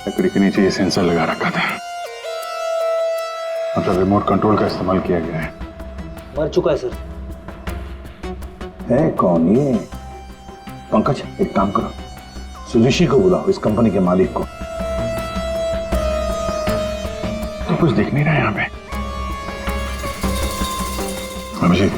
लकड़ी के नीचे ये सेंसर लगा रखा था, मतलब रिमोट कंट्रोल का इस्तेमाल किया गया है। मर चुका है सर। है कौन ये? पंकज, एक काम करो, सुजुशी को बुलाओ, इस कंपनी के मालिक को। तो कुछ दिख नहीं रहा है यहाँ पे। अभिषेक,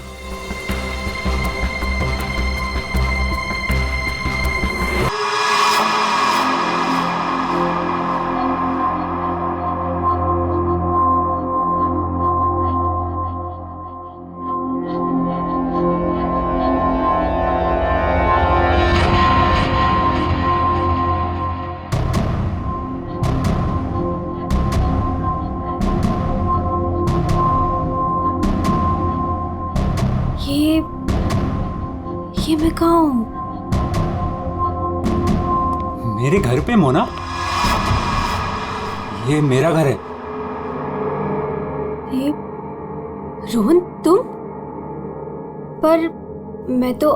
ये मैं कहाँ हूँ? मेरे घर पे मोना? ये मेरा घर है। ये रोहन तुम? पर मैं तो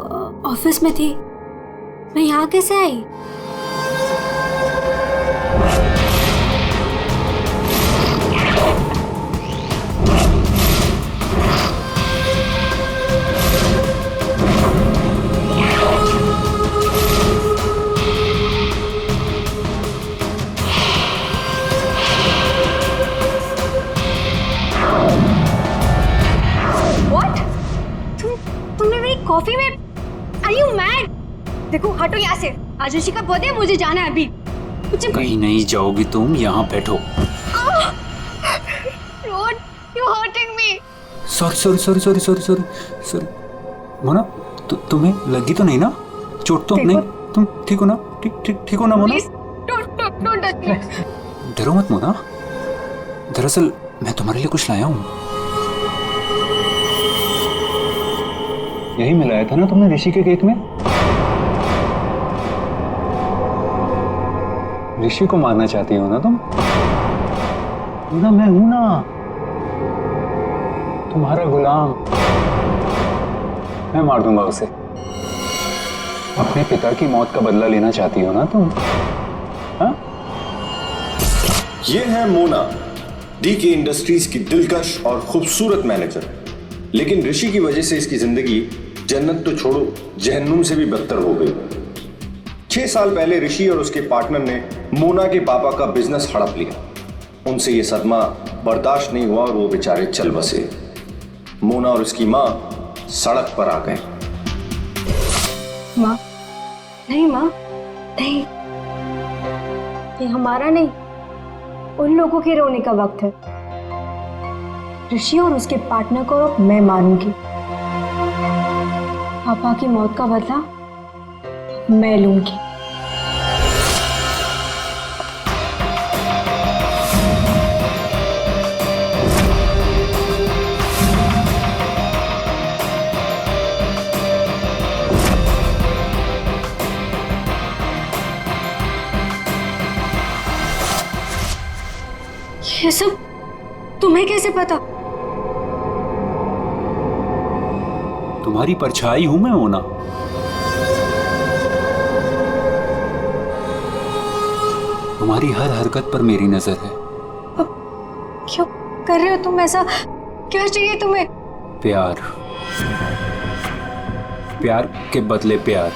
ऑफिस में थी, मैं यहाँ कैसे आई? कॉफी में? Are you mad? देखो हटो यहाँ से, आज ऋषि का बर्थडे, मुझे जाना है अभी। मुझे कहीं नहीं जाओगी तुम, यहाँ बैठो। Rohan, you're hurting me. Sorry Mona, तुम्हें लगी तो नहीं ना? चोट तो नहीं? तुम ठीक हो ना? ठीक हो ना Mona? Please, don't touch me. डरो मत मोना, दरअसल मैं तुम्हारे लिए कुछ लाया हूँ। यही मिलाया था ना तुमने ऋषि के केक में? ऋषि को मारना चाहती हो ना तुम? ना मैं हूं ना, तुम्हारा गुलाम। मैं मार दूंगा उसे। अपने पिता की मौत का बदला लेना चाहती हो ना तुम? हाँ? ये है मोना, डीके इंडस्ट्रीज की दिलकश और खूबसूरत मैनेजर। लेकिन ऋषि की वजह से इसकी जिंदगी जन्नत तो छोड़ो, जहन्नुम से भी बदतर हो गई। 6 साल पहले ऋषि और उसके पार्टनर ने मोना के पापा का बिजनेस हड़प लिया। उनसे यह सदमा बर्दाश्त नहीं हुआ और वो बेचारे चल बसे। मोना और उसकी मां सड़क पर आ गए। माँ, नहीं माँ, नहीं, ये हमारा नहीं, उन लोगों के रोने का वक्त है। ऋषि और उसके पार्टनर को अब मैं मारूंगी। पापा की मौत का बदला मैं लूंगी। ये सब तुम्हें कैसे पता? तुम्हारी परछाई हूं मैं मोना। तुम्हारी हर हरकत पर मेरी नजर है। अब क्यों कर रहे हो तुम ऐसा? क्या चाहिए तुम्हें? प्यार, प्यार के बदले प्यार।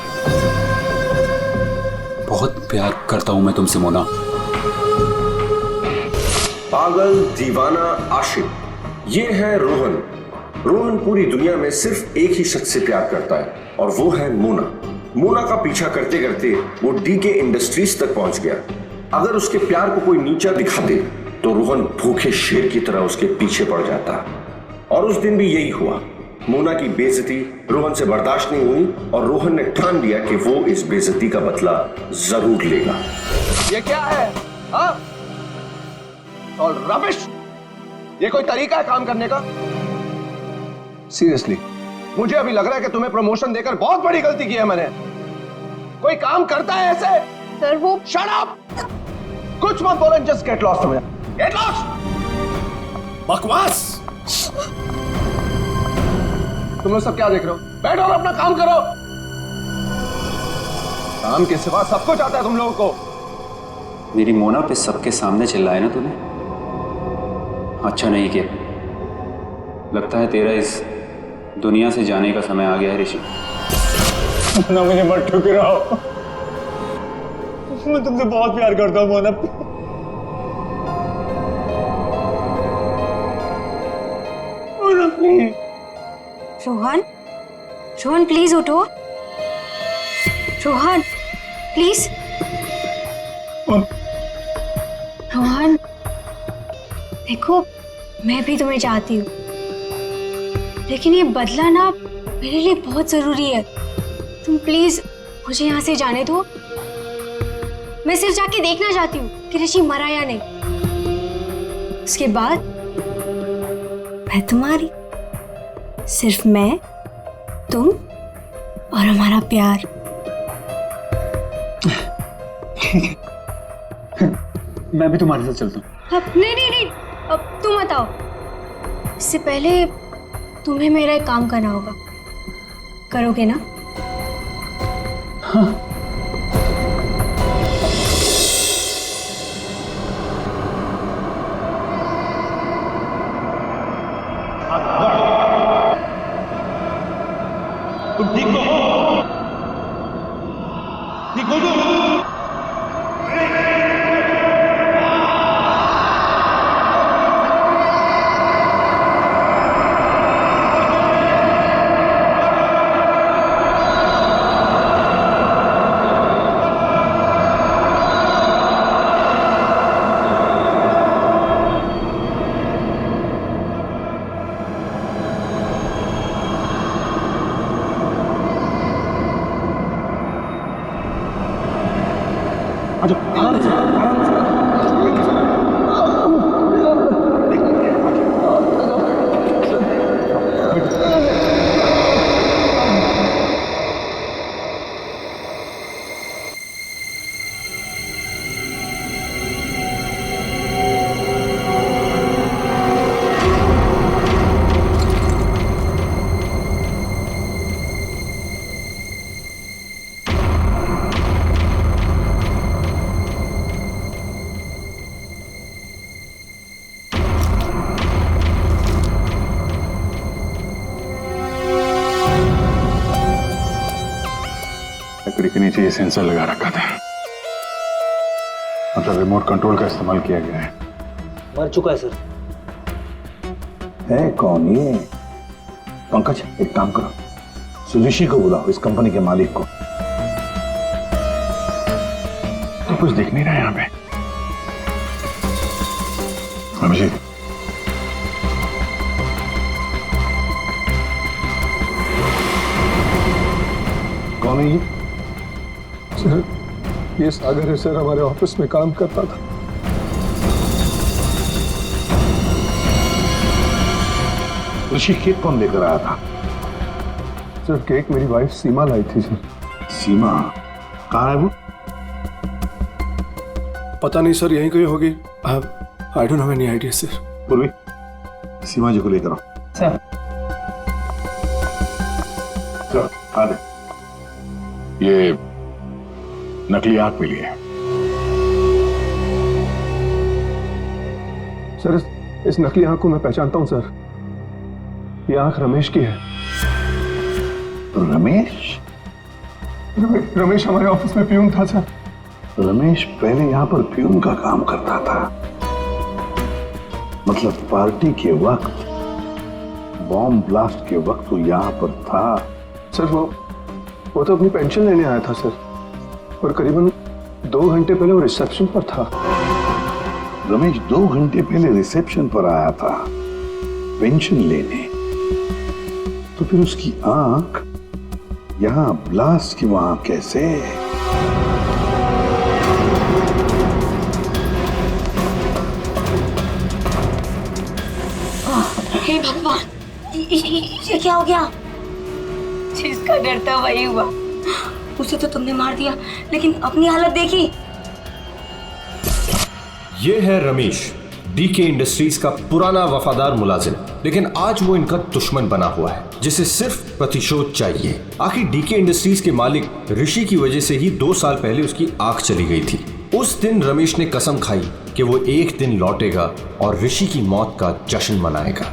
बहुत प्यार करता हूं मैं तुमसे मोना। पागल, दीवाना, आशिक, ये है रोहन। रोहन पूरी दुनिया में सिर्फ एक ही शख्स से प्यार करता है और वो है मोना। मोना का पीछा करते करते वो डीके इंडस्ट्रीज तक पहुंच गया। अगर उसके प्यार को कोई नीचा दिखाते तो रोहन भूखे शेर की तरह उसके पीछे पड़ जाता। और उस दिन भी यही हुआ। मोना की बेइज्जती रोहन से बर्दाश्त नहीं हुई और रोहन ने ठान लिया कि वो इस बेइज्जती का बदला जरूर लेगा। ये क्या है? और रबिश, ये कोई तरीका है काम करने का? सीरियसली, मुझे अभी लग रहा है कि तुम्हें प्रमोशन देकर बहुत बड़ी गलती की है मैंने। कोई काम करता है ऐसे? सर वो शट अप! कुछ मत बोलो, just get lost. Get lost! बकवास! तुम लोग सब क्या देख रहे हो? बैठो और अपना काम करो। काम के सिवा सब कुछ आता है तुम लोगों को। मेरी मोना पे सबके सामने चिल्लाया ना तूने, अच्छा नहीं किया। लगता है तेरा इस दुनिया से जाने का समय आ गया है ऋषि। मोना मुझे मत ठुकराओ, मैं तुमसे बहुत प्यार करता हूँ मोना। मोना प्लीज। रोहन, रोहन प्लीज उठो। रोहन प्लीज। रोहन देखो, मैं भी तुम्हें चाहती हूँ, लेकिन ये बदला ना मेरे लिए बहुत जरूरी है। तुम प्लीज मुझे यहाँ से जाने दो। मैं सिर्फ जाके देखना चाहती हूँ कि ऋषि मरा या नहीं। उसके बाद मैं तुम्हारी, सिर्फ मैं, तुम और हमारा प्यार। मैं भी तुम्हारे साथ चलता हूँ। अब नहीं, अब तुम बताओ। इससे पहले तुम्हें मेरा एक काम करना होगा, करोगे ना? हाँ। तुम ठीक तो हो? ठीक हो तुम? लकड़ी के नीचे ये सेंसर लगा रखा था, मतलब रिमोट कंट्रोल का इस्तेमाल किया गया है। मर चुका है सर। है कौन ये? पंकज, एक काम करो, सुजुशी को बुलाओ, इस कंपनी के मालिक को। तो कुछ दिख नहीं रहा यहाँ पे। अभिषेक, कौन है ये? सर, ये सागर है सर, हमारे ऑफिस में काम करता था। ऋषि केक कौन लेकर आया था? सर, केक मेरी वाइफ सीमा लाई थी सर। सीमा कहाँ है वो? पता नहीं सर, यहीं कहीं होगी। I don't have any idea sir. पूर्वी, सीमा जी को लेकर आओ। सर। चलो, आ दे। ये नकली आंख मिली है। सर, इस नकली आंख को मैं पहचानता हूं सर। ये आंख रमेश की है। रमेश? रमेश हमारे ऑफिस में प्यून था सर। रमेश पहले यहाँ पर प्यून का काम करता था, मतलब पार्टी के वक्त, बॉम्ब ब्लास्ट के वक्त वो यहाँ पर था। सर, वो तो अपनी पेंशन लेने आया था सर, और करीबन 2 घंटे पहले वो रिसेप्शन पर था। रमेश 2 घंटे पहले रिसेप्शन पर आया था पेंशन लेने, तो फिर उसकी आंख यहां ब्लास्ट की वहां कैसे? हे भगवान, ये क्या हो गया? जिसका डर था वही हुआ। उसे तो तुमने मार दिया, लेकिन अपनी हालत देखी। ये है रमेश, डीके इंडस्ट्रीज का पुराना वफादार मुलाजिम, लेकिन आज वो इनका दुश्मन बना हुआ है, जिसे सिर्फ प्रतिशोध चाहिए। आखिर डीके इंडस्ट्रीज के मालिक ऋषि की वजह से ही 2 साल पहले उसकी आंख चली गई थी। उस दिन रमेश ने कसम खाई कि वो एक दिन लौटेगा और ऋषि की मौत का जश्न मनाएगा।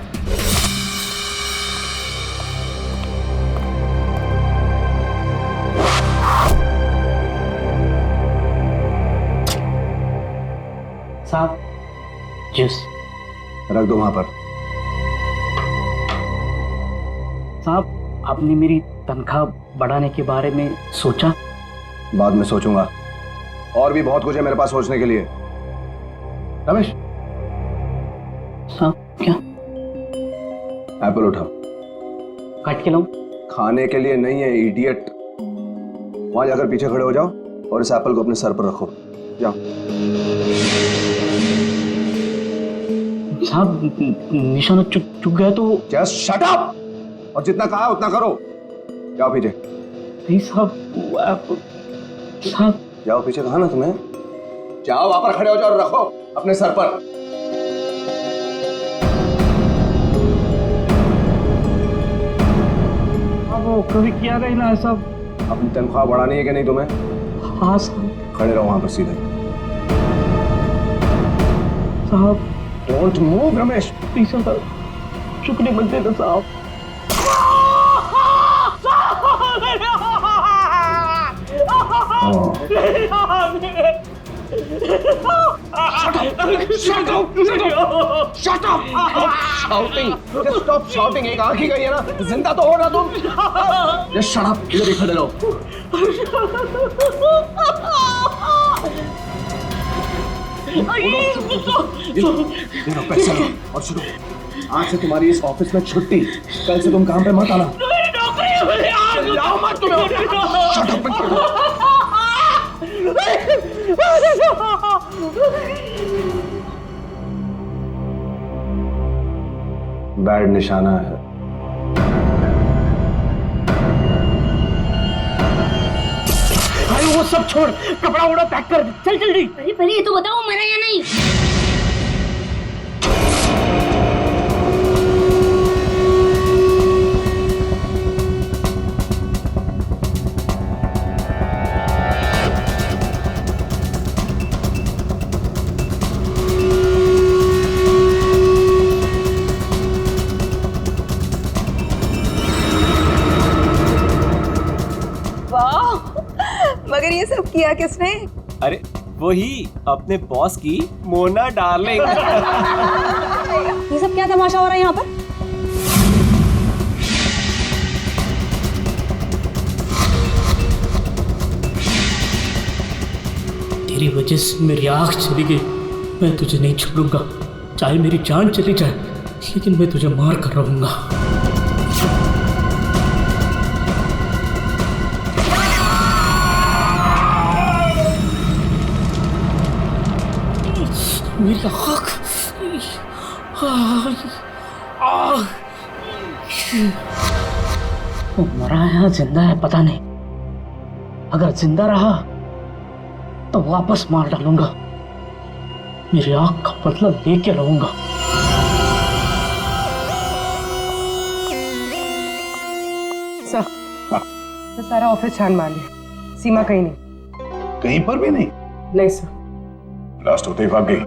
साहब जूस रख दो वहां पर। साहब आपने मेरी तनख्वाह बढ़ाने के बारे में सोचा? बाद में सोचूंगा, और भी बहुत कुछ है मेरे पास सोचने के लिए। रमेश, साहब क्या? एप्पल उठाओ। काट के लाऊं? खाने के लिए नहीं है इडियट। वहां जाकर पीछे खड़े हो जाओ और इस एप्पल को अपने सर पर रखो। जाओ। साहब निशाना चुक गया तो? जस्ट शट अप और जितना कहा उतना करो। जाओ पीछे। नहीं साहब, साहब जाओ पीछे, कहा ना तुम्हें। जाओ वहां पर खड़े हो जाओ और रखो अपने सर पर। अब वो कभी किया नहीं ना साहब। अपनी तनख्वाह बढ़ानी है कि नहीं तुम्हें? हाँ साहब। खड़े रहो वहां पर सीधे। साहब डोंट मूव रमेश। प्लीज साहब, चुकने मत देना साहब। Shut up! Shouting! Just stop shouting. एक आंख ही गई है ना, जिंदा तो हो ना तुम। Just shut up. इधर ही खड़े रहो। ये लो पैसे लो और सुनो, आज से तुम्हारी इस ऑफिस में छुट्टी। कल से तुम काम पे मत आना। जाओ मत तुम। Shut up and बैड निशाना है। भाई वो सब छोड़, कपड़ा वपड़ा पैक कर, चल जल्दी। अरे पहले ये तो बताओ मरा या नहीं। मगर ये सब किया किसने? अरे वही अपने बॉस की मोना डार्लिंग। ये सब क्या तमाशा हो रहा है यहाँ पर? तेरी वजह से मेरी आँख चली गई। मैं तुझे नहीं छोड़ूंगा, चाहे मेरी जान चली जाए, लेकिन मैं तुझे मार कर रहूंगा। मेरी आँख, वो मरा है या जिंदा है पता नहीं। अगर जिंदा रहा तो वापस मार डालूंगा। मेरी आँख का बदला लेके रहूंगा। सर, तो सारा ऑफिस छान मार लिया, सीमा कहीं नहीं। कहीं पर भी नहीं? नहीं सर। लास्ट होते ही भाग गई।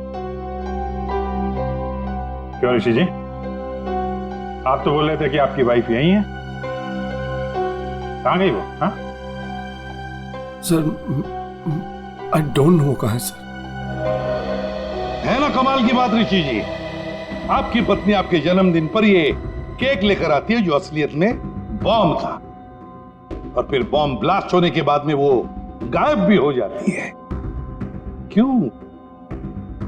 क्यों ऋषि जी, आप तो बोल रहे थे कि आपकी वाइफ यही है, कहाँ गई वो? हाँ सर, आई डोंट नो कहाँ है सर। है ना कमाल की बात ऋषि जी, आपकी पत्नी आपके जन्मदिन पर ये केक लेकर आती है जो असलियत में बॉम्ब था, और फिर बॉम्ब ब्लास्ट होने के बाद में वो गायब भी हो जाती है। क्यों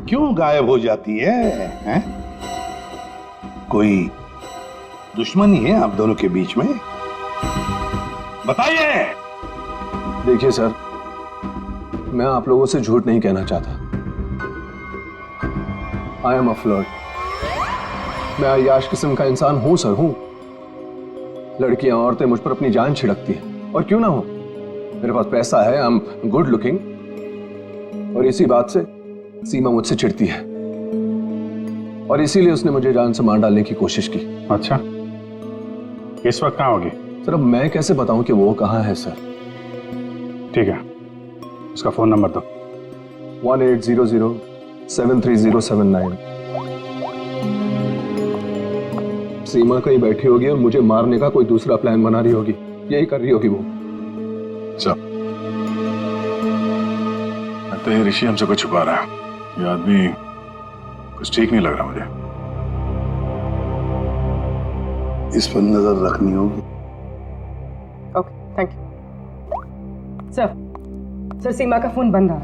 क्यों गायब हो जाती है, हैं? कोई दुश्मनी है आप दोनों के बीच में? बताइए। देखिए सर, मैं आप लोगों से झूठ नहीं कहना चाहता। I am a flirt. मैं अय्याश किस्म का इंसान हूं सर, हूं। लड़कियां, औरतें मुझ पर अपनी जान छिड़कती हैं, और क्यों ना हो। मेरे पास पैसा है, आई एम गुड लुकिंग, और इसी बात से सीमा मुझसे चिढ़ती है, और इसीलिए उसने मुझे जान से मार डालने की कोशिश की। अच्छा, इस वक्त कहाँ होगी? सर अब मैं कैसे बताऊं कि वो कहाँ है सर? ठीक है, उसका फोन नंबर दो, 1800730079। सीमा कहीं बैठी होगी और मुझे मारने का कोई दूसरा प्लान बना रही होगी, यही कर रही होगी वो। सब लगता है ऋषि हमसे कुछ छुपा रहा है। ये आदमी कुछ ठीक नहीं लग रहा मुझे। इस पर नजर रखनी होगी। Okay, thank you sir. Sir, Seema का फोन बंद आ रहा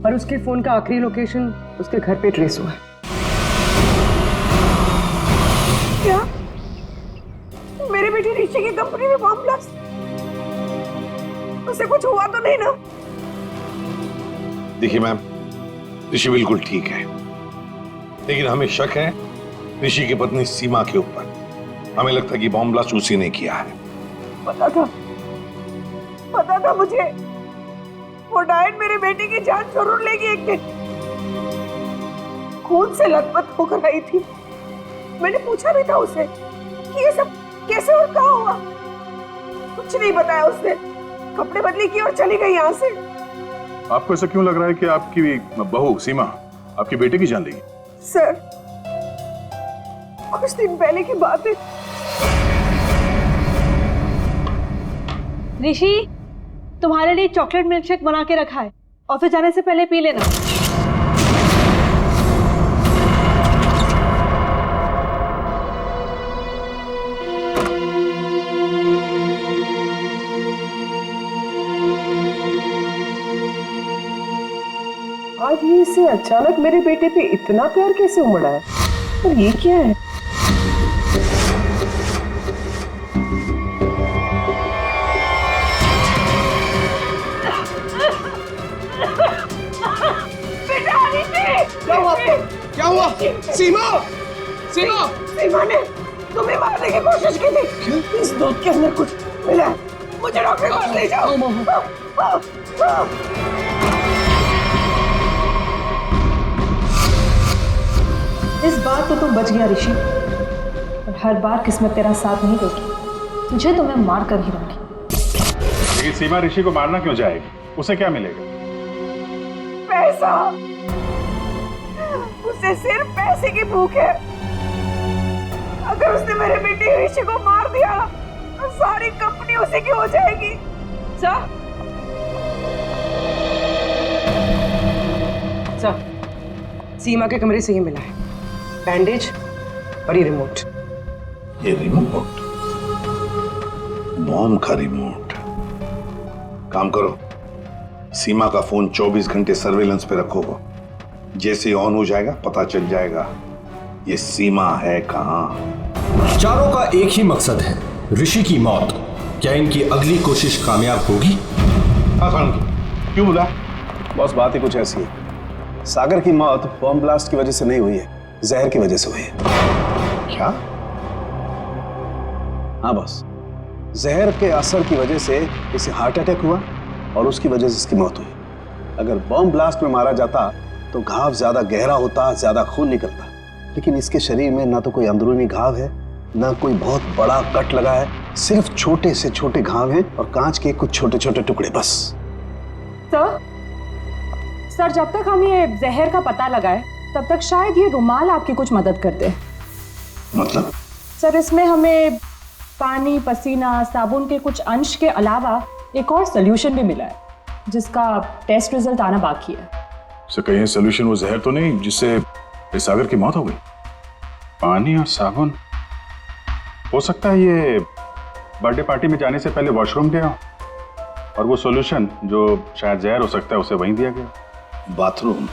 और उसके फोन का आखिरी लोकेशन उसके घर पे ट्रेस हुआ है। क्या मेरे बेटे ऋषि की कंपनी में बम ब्लास्ट? उसे कुछ हुआ तो नहीं ना? देखिए मैम, ऋषि बिल्कुल ठीक है, लेकिन हमें शक है ऋषि की पत्नी सीमा के ऊपर। हमें लगता है कि बॉम्ब ब्लास्ट उसी ने किया है। पता था मुझे। वो डायन मेरे बेटे की जान जरूर लेगी एक दिन। खून से लथपथ होकर आई थी। मैंने पूछा भी था उसे कि ये सब कैसे और कहाँ हुआ। कुछ नहीं बताया उसने। कपड़े बदली की और चली गई यहाँ से। आपको ऐसा क्यों लग रहा है कि आपकी बहू सीमा आपके बेटे की जान लेगी? सर, कुछ दिन पहले की बात है। ऋषि, तुम्हारे लिए चॉकलेट मिल्कशेक बना के रखा है, ऑफिस जाने से पहले पी लेना। आज ये इससे अचानक मेरे बेटे पे इतना प्यार कैसे उमड़ा है? और ये क्या है? क्या हुआ? सीमा! सीमा! सीमा ने तुम्हें मारने की कोशिश की थी। इस दूध के अंदर कुछ मिला है। मुझे डॉक्टर के पास ले जाओ। इस बार तो तुम बच गया ऋषि, और हर बार किस्मत तेरा साथ नहीं देगी। तुझे तो मैं मार कर ही रहूंगी। लेकिन सीमा ऋषि को मारना क्यों चाहेगी? उसे क्या मिलेगा? पैसा। उसे सिर्फ पैसे की भूख है। अगर उसने मेरे बेटे ऋषि को मार दिया तो सारी कंपनी उसी की हो जाएगी। सर, सीमा के कमरे से ही मिला है बैंडेज और ये रिमोट। ये रिमोट? बॉम्ब का रिमोट? काम करो, सीमा का फोन 24 घंटे सर्वेलेंस पे रखो। जैसे ऑन हो जाएगा पता चल जाएगा ये सीमा है कहां। चारों का एक ही मकसद है, ऋषि की मौत। क्या इनकी अगली कोशिश कामयाब होगी? हाँ खान, क्यों बोला? बॉस, बात ही कुछ ऐसी है। सागर की मौत बॉम्ब ब्लास्ट की वजह से नहीं हुई है, जहर की वजह से हुई है। क्या? हाँ बॉस, जहर के असर की वजह से इसे हार्ट अटैक हुआ और उसकी वजह से इसकी मौत हुई। अगर बॉम्ब ब्लास्ट में मारा जाता तो घाव ज्यादा गहरा होता, ज्यादा खून निकलता, लेकिन इसके शरीर में ना तो कोई अंदरूनी घाव है, ना कोई बहुत बड़ा कट लगा है। सिर्फ छोटे से छोटे घाव हैं और कांच के कुछ छोटे छोटे टुकड़े बस। सर, जब तक हम ये जहर का पता लगाए तब तक शायद ये रुमाल आपकी कुछ मदद कर दे। मतलब? सर, इसमें हमें पानी, पसीना, साबुन के कुछ अंश के अलावा एक और सोल्यूशन भी मिला है जिसका टेस्ट रिजल्ट आना बाकी है। सर, कहीं सोल्यूशन वो जहर तो नहीं जिससे सागर की मौत हो गई? पानी और साबुन? हो सकता है ये बर्थडे पार्टी में जाने से पहले वॉशरूम गया और वो सॉल्यूशन जो शायद जहर हो सकता है उसे वहीं दिया गया। बाथरूम?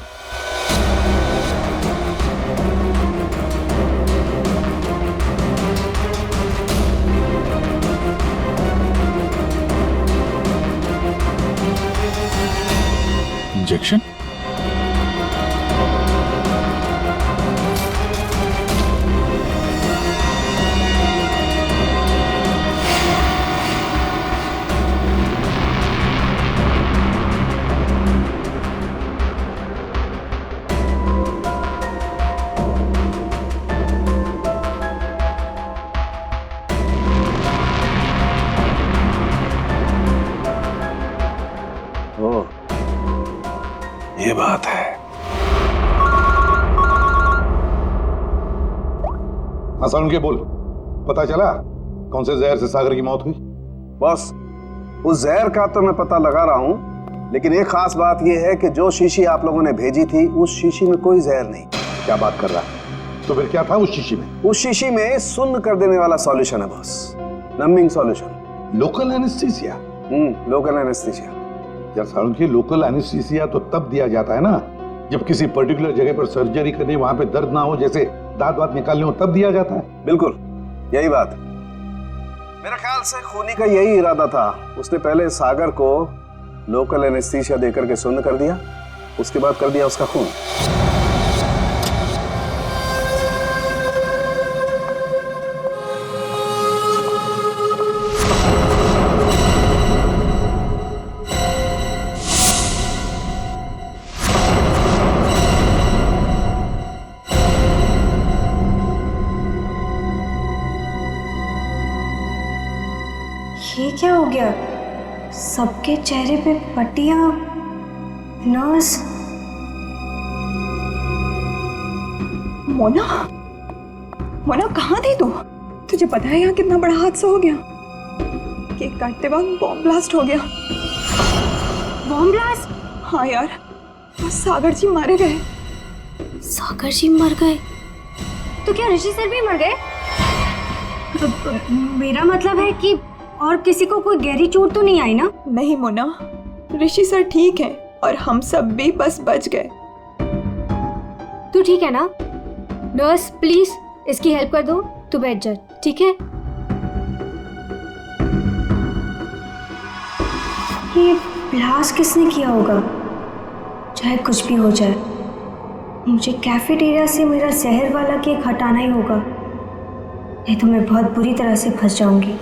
इंजेक्शन? हाँ सारुण के बोल, पता चला कौन से जहर से सागर की मौत हुई? बॉस, उस जहर का तो मैं पता लगा रहा हूं, लेकिन एक खास बात यह है कि जो शीशी आप लोगों ने भेजी थी उस शीशी में कोई जहर नहीं। क्या बात कर रहा है? तो फिर क्या था उस शीशी में? उस शीशी में सुन्न कर देने वाला सॉल्यूशन है boss, numbing solution. Local anaesthesia? Local anaesthesia. यार सारुण की, लोकल एनेस्थीसिया तो तब दिया जाता है ना जब किसी पर्टिकुलर जगह पर सर्जरी करनी, वहां पे दर्द ना हो, जैसे दांत वात निकालने हो, तब दिया जाता है। बिल्कुल यही बात। मेरा ख्याल से खूनी का यही इरादा था। उसने पहले सागर को लोकल एनेस्थीसिया देकर के सुन्न कर दिया, उसके बाद कर दिया उसका खून। ये क्या हो गया? सबके चेहरे पे पट्टियां, नर्स। मोना, मोना कहाँ थी तू? तुझे पता है यहाँ कितना बड़ा हादसा हो गया? केक काटते वक्त बॉम्ब ब्लास्ट हो गया। Bomb blast? हाँ यार, और सागर जी मारे गए। सागर जी मर गए? तो क्या ऋषि सर भी मर गए? मेरा मतलब है कि और किसी को कोई गहरी चोट तो नहीं आई ना? नहीं मोना, ऋषि सर ठीक है और हम सब भी बस बच गए। तू ठीक है ना? नर्स प्लीज इसकी हेल्प कर दो, तू बैठ जा, ठीक है? ये ब्लास्ट किसने किया होगा? चाहे कुछ भी हो जाए, मुझे कैफेटेरिया से मेरा जहर वाला केक हटाना ही होगा, नहीं तो मैं बहुत बुरी तरह से फंस जाऊंगी।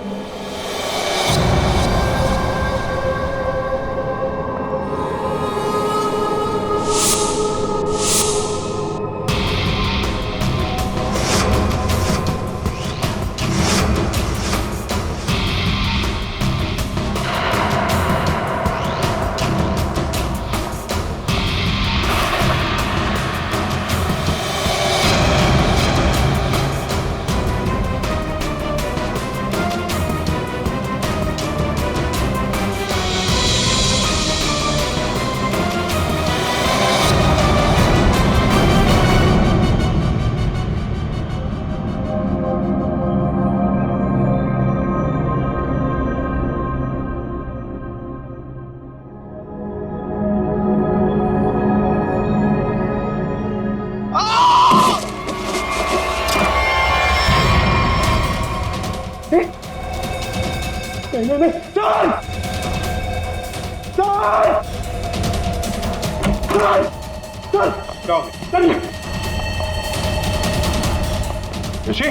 ऋषि,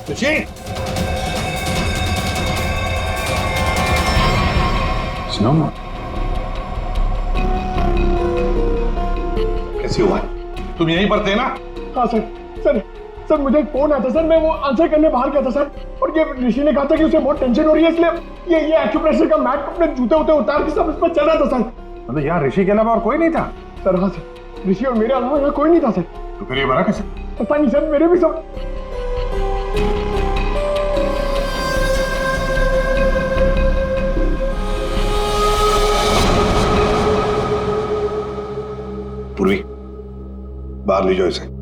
ऋषि, सुनो, कैसी हुआ? तुम यहीं पर थे ना? हाँ सर। सर सर मुझे एक फोन आया था सर, मैं वो आंसर करने बाहर गया था सर, और ये ऋषि ने कहा था कि उसे बहुत टेंशन हो रही है, इसलिए ये एक्यूप्रेशर का मैट अपने जूते उते उतार के सब इस पर चल रहा था सर। मतलब यहाँ ऋषि के अलावा और कोई नहीं था? सर हाँ सर, ऋषि और मेरे अलावा यहाँ कोई नहीं था सर। तो फिर ये बना कैसे? पता नहीं सर, मेरे भी सब। पूर्वी, बाहर ले जाओ इसे।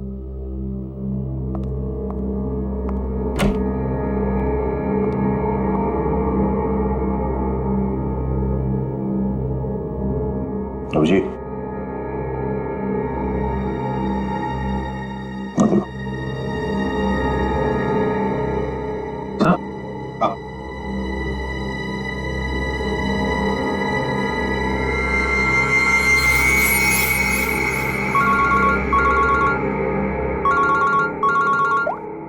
जी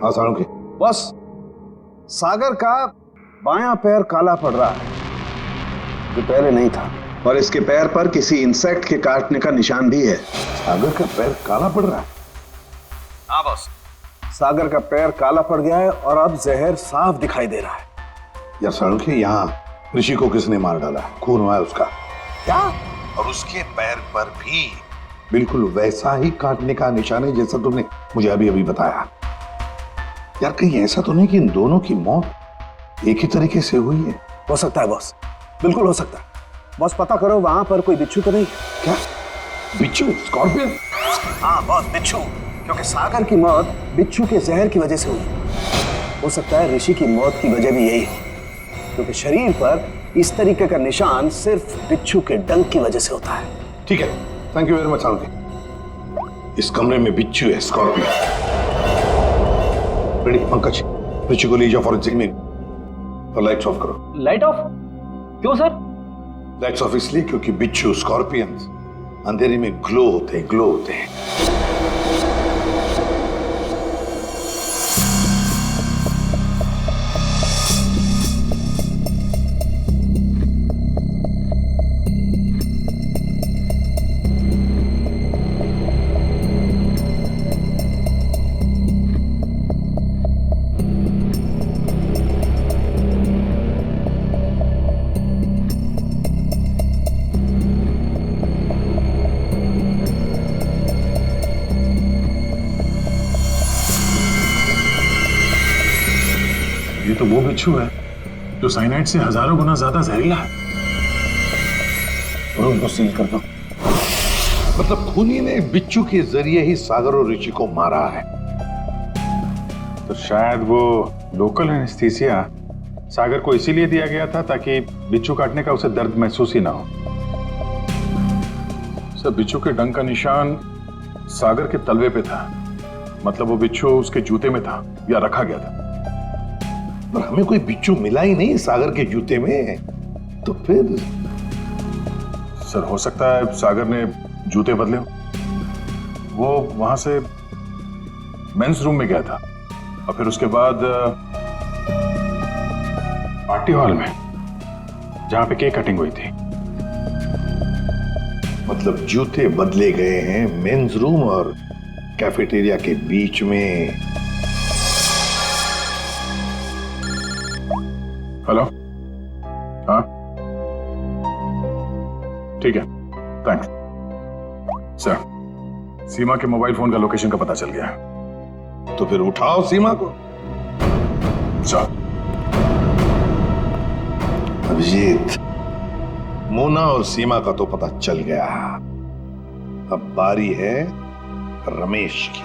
सारुण के बस, सागर का बायां पैर काला पड़ रहा है जो पहले नहीं था, और इसके पैर पर किसी इंसेक्ट के काटने का निशान भी है। सागर का पैर काला पड़ रहा है? हाँ बॉस, सागर का पैर काला पड़ गया है और अब जहर साफ दिखाई दे रहा है। यार सारुण के, यहाँ ऋषि को किसने मार डाला? खून हुआ है उसका क्या? और उसके पैर पर भी बिल्कुल वैसा ही काटने का निशान है जैसा तुमने मुझे अभी अभी बताया। यार कहीं ऐसा तो नहीं कि इन दोनों की मौत एक ही तरीके से हुई है? हो सकता है बॉस, बिल्कुल हो सकता है। बॉस पता करो वहां पर कोई बिच्छू तो नहीं है। क्या बिच्छू? स्कॉर्पियन? हाँ बॉस, बिच्छू। क्योंकि सागर की मौत बिच्छू के जहर की वजह से हुई। हो सकता है ऋषि की मौत की वजह भी यही हो, क्योंकि शरीर पर इस तरीके का निशान सिर्फ बिच्छू के डंक की वजह से होता है। ठीक है, thank you very much Salunke. इस कमरे में बिच्छू है, स्कॉर्पियन। रेडी पंकज, ऋषि को ले जाओ फॉर एग्जामिनिंग और लाइट्स ऑफ करो। Light of? क्यों सर? लाइट्स ऑफ इसलिए क्योंकि बिच्छू स्कॉर्पियन अंधेरे में ग्लो होते हैं। ये तो वो बिच्छू है जो साइनाइड से हजारों गुना ज्यादा जहरीला है। और उनको सील कर दो। मतलब खूनी ने बिच्छू के जरिए ही सागर और ऋषि को मारा है। तो शायद वो लोकल एनेस्थीसिया सागर को इसीलिए दिया गया था ताकि बिच्छू काटने का उसे दर्द महसूस ही ना हो। सर, बिच्छू के डंक का निशान सागर के तलवे पे था। मतलब वो बिच्छू उसके जूते में था या रखा गया था। पर हमें कोई बिच्छू मिला ही नहीं सागर के जूते में, तो फिर? सर, हो सकता है सागर ने जूते बदले हो। वो वहां से मेंस रूम में गया था और फिर उसके बाद पार्टी हॉल में जहां पे केक कटिंग हुई थी। मतलब जूते बदले गए हैं मेंस रूम और कैफेटेरिया के बीच में। हेलो? हाँ ठीक है, थैंक्स सर। सीमा के मोबाइल फोन का लोकेशन का पता चल गया। तो फिर उठाओ सीमा को। सर, अभिजीत, मोना और सीमा का तो पता चल गया। अब बारी है रमेश की।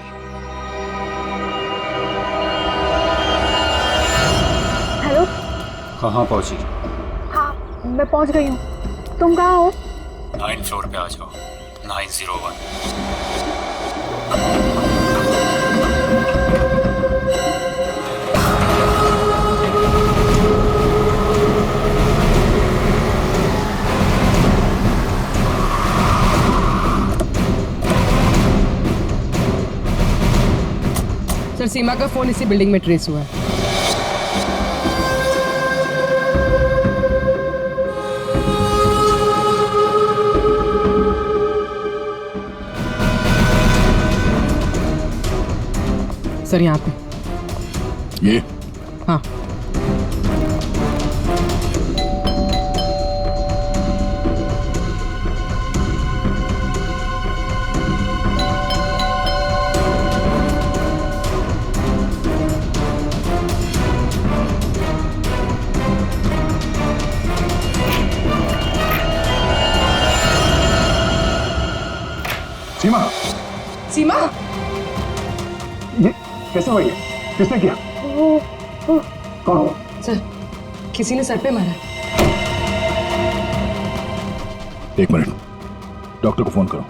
हेलो? कहाँ पहुंची? हाँ, मैं पहुंच गई हूँ। तुम कहाँ हो? 9th फ्लोर पे आ जाओ। 901। सर, सीमा का फोन इसी बिल्डिंग में ट्रेस हुआ है। सर, यहाँ पे। ये? हाँ। सीमा? सीमा? ये कैसे हुआ? ये किसने किया? कौन? सर, किसी ने सर पे मारा। एक मिनट, डॉक्टर को फोन करो।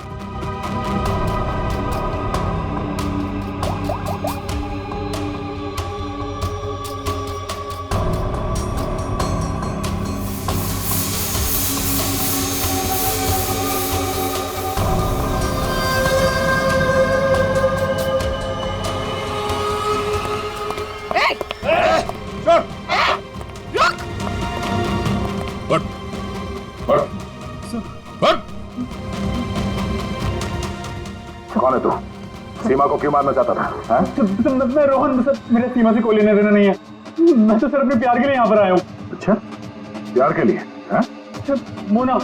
कौन है तू? सीमा को क्यों मारना चाहता था? मैं रोहन, सर मेरे सीमा से कोई लेना देना नहीं है। मैं तो सर अपने प्यार के लिए यहाँ पर आया हूँ। अच्छा, प्यार के लिए? हाँ? मोना,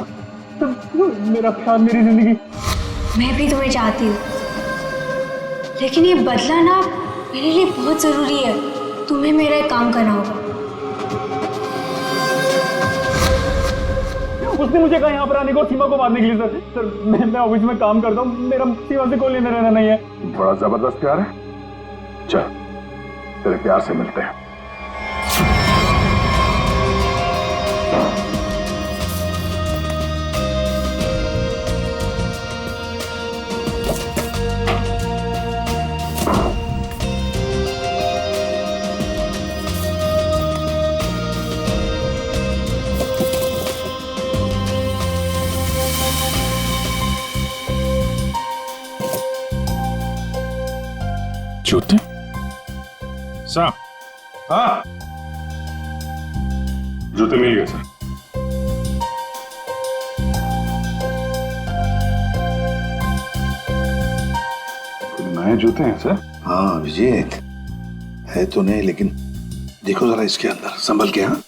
मेरा प्यार, मेरी जिंदगी। मैं भी तुम्हें चाहती हूँ, लेकिन ये बदला ना मेरे लिए बहुत जरूरी है, तुम्हें मेरा एक काम करना होगा। उसने मुझे कहा यहाँ पर आने को और सीमा को मारने के लिए। सर मैं ऑफिस में काम करता हूँ, मेरा सीमा से कोई लेना रहना नहीं है। बड़ा जबरदस्त प्यार है। चल तेरे प्यार से मिलते हैं। जूते सर? हाँ, जूते मिल गए सर। नए जूते हैं सर? हाँ विजेत, है तो नहीं, लेकिन देखो जरा इसके अंदर, संभल के। हाँ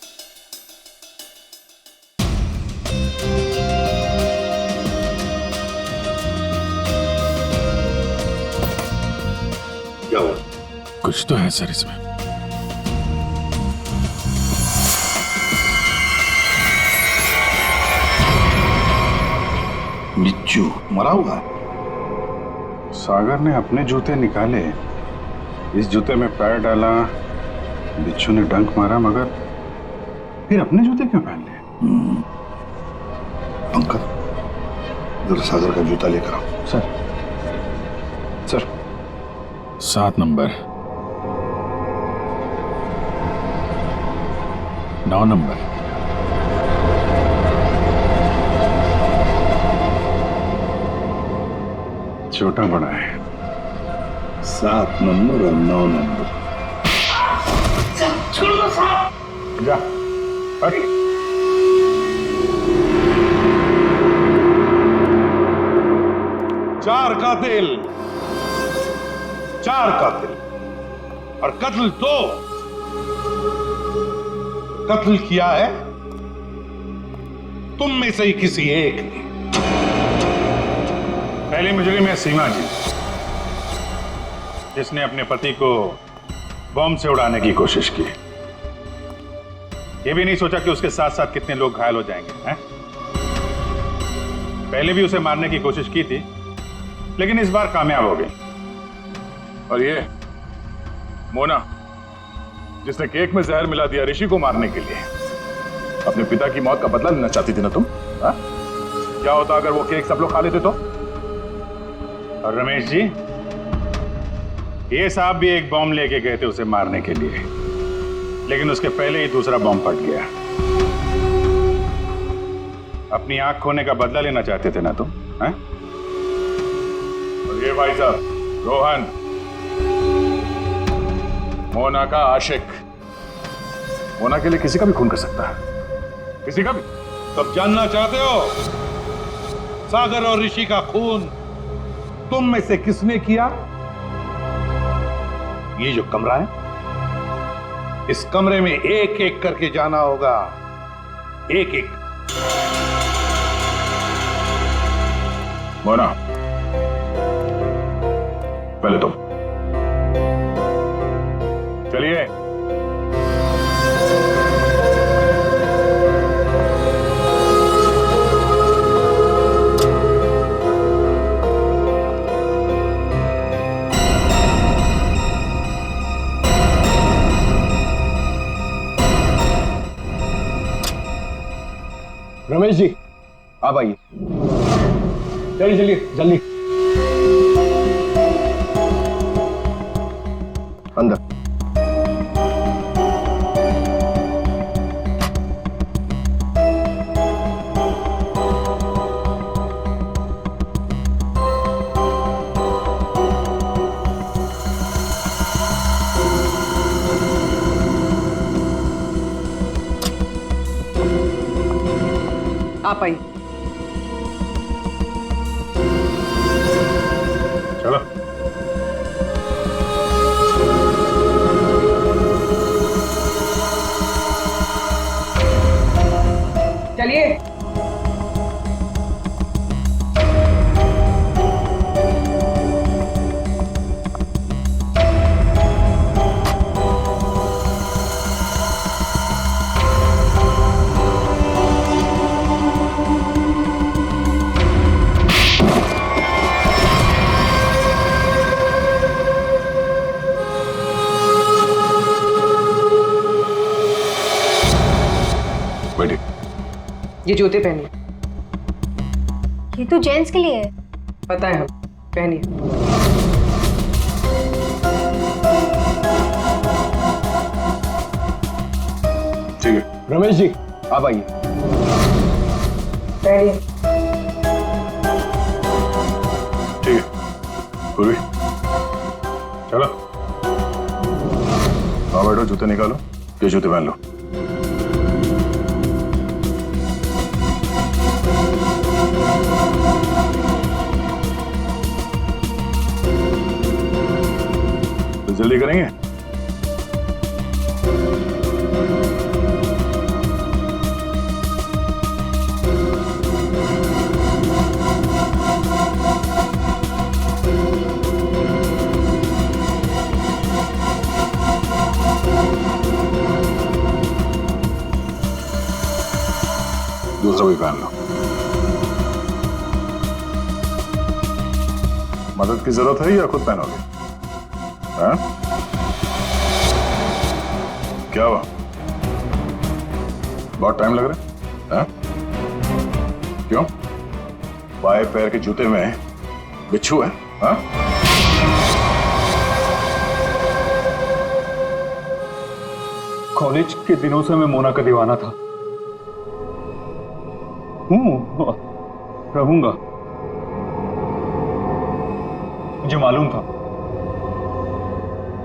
क्या हुआ? कुछ तो है सर इसमें। बिच्छू मरा हुआ है। सागर ने अपने जूते निकाले, इस जूते में पैर डाला, बिच्छू ने डंक मारा, मगर फिर अपने जूते क्यों पहन लिए? अंकल इधर सागर का जूता लेकर आओ। सर 7 नंबर, 9 नंबर, छोटा बड़ा है। 7 नंबर और 9 नंबर। छोड़ दो साहब। जा अरे चार कातिल और कत्ल 2। कत्ल किया है तुम में से ही किसी एक ने। पहली मुजरिम है सीमा जी, जिसने अपने पति को बम से उड़ाने की कोशिश की। ये भी नहीं सोचा कि उसके साथ साथ कितने लोग घायल हो जाएंगे हैं? पहले भी उसे मारने की कोशिश की थी, लेकिन इस बार कामयाब हो गई। और ये मोना, जिसने केक में जहर मिला दिया ऋषि को मारने के लिए, अपने पिता की मौत का बदला लेना चाहती थी ना तुम? हा? क्या होता अगर वो केक सब लोग खा लेते तो? और रमेश जी, ये साहब भी एक बॉम्ब लेके गए थे उसे मारने के लिए, लेकिन उसके पहले ही दूसरा बॉम्ब फट गया। अपनी आंख खोने का बदला लेना चाहते थे ना तुम? हैं? और ये भाई साहब रोहन, मोना का आशिक, मोना के लिए किसी का भी खून कर सकता है, किसी का भी। तब जानना चाहते हो सागर और ऋषि का खून तुम में से किसने किया? ये जो कमरा है, इस कमरे में एक एक करके जाना होगा, एक एक। मोना, पहले तुम चलिए। रमेश जी आप आइए, चलिए चलिए जल्दी अंदर। आप आइए। चलो। चलिए। ये जूते पहनिए। ये तो जेंट्स के लिए है। पता है, हम पहनिए। ठीक है रमेश जी आप आइए। पहनिए। ठीक है पूर्वी चलो आओ बैठो, जूते निकालो, ये जूते पहन लो। तो जल्दी करेंगे। दूसरा भी पहन लो। मदद की जरूरत है या खुद पहनोगे? हाँ? क्या हुआ? बहुत टाइम लग रहा है? हाँ? क्यों? बाएं पैर के जूते में बिच्छू है? हाँ? कॉलेज के दिनों से मैं मोना का दीवाना था। रहूंगा, मुझे मालूम था।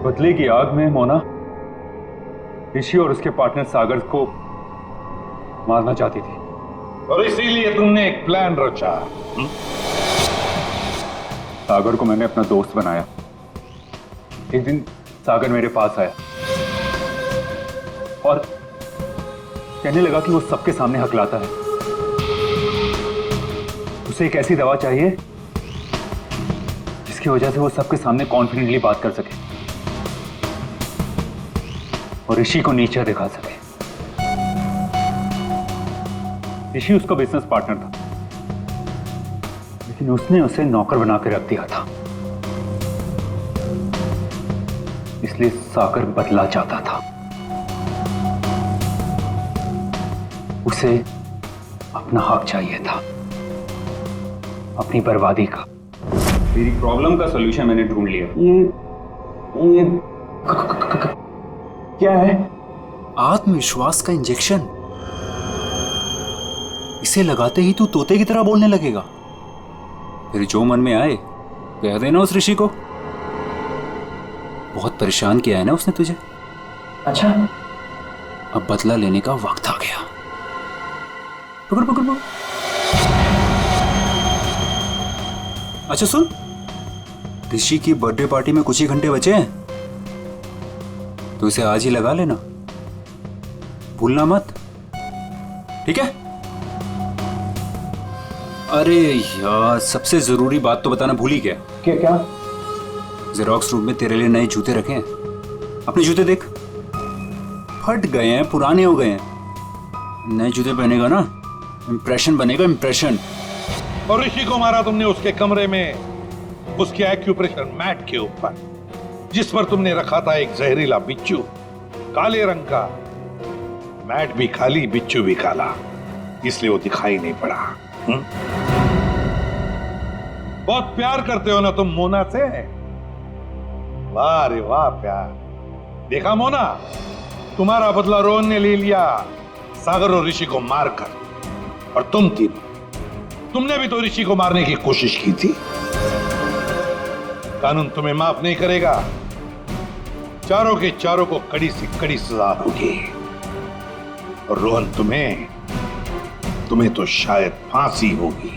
बदले की आग में मोना ऋषि और उसके पार्टनर सागर को मारना चाहती थी, और इसीलिए तुमने एक प्लान रचा। सागर को मैंने अपना दोस्त बनाया। एक दिन सागर मेरे पास आया और कहने लगा कि वो सबके सामने हकलाता है। उसे एक ऐसी दवा चाहिए जिसकी वजह से वो सबके सामने कॉन्फिडेंटली बात कर सके और ऋषि को नीचा दिखा सके। ऋषि उसका बिजनेस पार्टनर था, लेकिन उसने उसे नौकर बना के रख दिया था। इसलिए सागर बदला चाहता था। उसे अपना हक चाहिए था, अपनी बर्बादी का। तेरी प्रॉब्लम का सॉल्यूशन मैंने ढूंढ लिया। ये क्या है? आत्मविश्वास का इंजेक्शन। इसे लगाते ही तू तोते की तरह बोलने लगेगा। फिर जो मन में आए कह देना उस ऋषि को। बहुत परेशान किया है ना उसने तुझे। अच्छा, अब बदला लेने का वक्त आ गया। पकड़ पकड़ पकड़। अच्छा सुन, ऋषि की बर्थडे पार्टी में कुछ ही घंटे बचे हैं, तो इसे आज ही लगा लेना, भूलना मत, ठीक है? अरे यार, सबसे जरूरी बात तो बताना भूल ही गया। क्या क्या? जेरोक्स रूम में तेरे लिए नए जूते रखे हैं। अपने जूते देख, फट गए हैं, पुराने हो गए हैं। नए जूते पहनेगा ना, इंप्रेशन बनेगा, इंप्रेशन। और ऋषि को मारा तुमने उसके कमरे में, उसके एक्यूप्रेशर मैट के ऊपर, जिस पर तुमने रखा था एक जहरीला बिच्छू, काले रंग का। मैट भी खाली, बिच्छू भी काला, इसलिए वो दिखाई नहीं पड़ा। बहुत प्यार करते हो ना तुम मोना से? वाह रे वाह प्यार। देखा मोना, तुम्हारा बदला रोहन ने ले लिया सागर और ऋषि को मारकर। और तुम तीनों, तुमने भी तो ऋषि को मारने की कोशिश की थी। कानून तुम्हें माफ नहीं करेगा। चारों के चारों को कड़ी से कड़ी सजा होगी। और रोहन, तुम्हें तो शायद फांसी होगी।